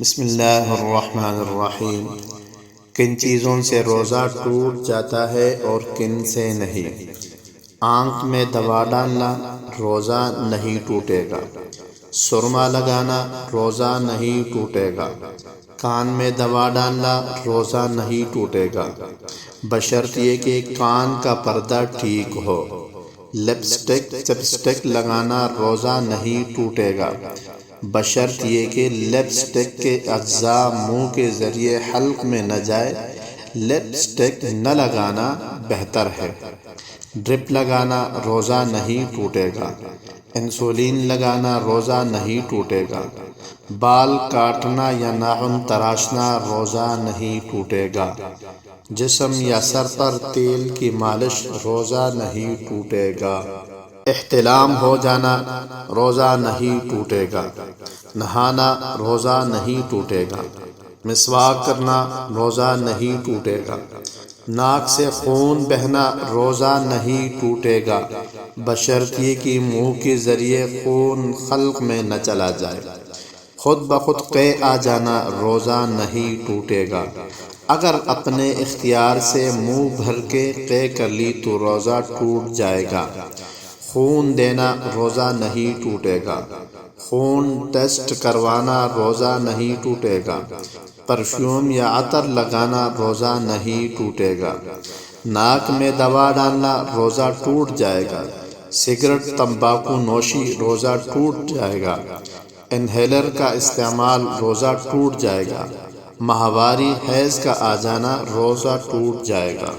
بسم اللہ الرحمن الرحیم۔ کن چیزوں سے روزہ ٹوٹ جاتا ہے اور کن سے نہیں؟ آنکھ میں دوا ڈالنا روزہ نہیں ٹوٹے گا۔ سرما لگانا روزہ نہیں ٹوٹے گا۔ کان میں دوا ڈالنا روزہ نہیں ٹوٹے گا، بشرط یہ کہ کان کا پردہ ٹھیک ہو۔ لپسٹک چپسٹک لگانا روزہ نہیں ٹوٹے گا، بشرط یہ کہ لپسٹک کے اجزاء منہ کے ذریعے حلق میں نہ جائے۔ لپسٹک نہ لگانا بہتر ہے۔ ڈرپ لگانا روزہ نہیں ٹوٹے گا۔ انسولین لگانا روزہ نہیں ٹوٹے گا۔ بال کاٹنا یا ناخن تراشنا روزہ نہیں ٹوٹے گا۔ جسم یا سر پر تیل کی مالش روزہ نہیں ٹوٹے گا۔ احتلام ہو جانا روزہ نہیں ٹوٹے گا۔ نہانا روزہ نہیں ٹوٹے گا۔ مسواک کرنا روزہ نہیں ٹوٹے گا۔ ناک سے خون بہنا روزہ نہیں ٹوٹے گا، بشرط یہ کہ منہ کے ذریعے خون حلق میں نہ چلا جائے۔ خود بخود قے آ جانا روزہ نہیں ٹوٹے گا۔ اگر اپنے اختیار سے منہ بھر کے قے کر لی تو روزہ ٹوٹ جائے گا۔ خون دینا روزہ نہیں ٹوٹے گا۔ خون ٹیسٹ کروانا روزہ نہیں ٹوٹے گا۔ پرفیوم یا عطر لگانا روزہ نہیں ٹوٹے گا۔ ناک میں دوا ڈالنا روزہ ٹوٹ جائے گا۔ سگریٹ تمباکو نوشی روزہ ٹوٹ جائے گا۔ انہیلر کا استعمال روزہ ٹوٹ جائے گا۔ ماہواری حیض کا آ جانا روزہ ٹوٹ جائے گا۔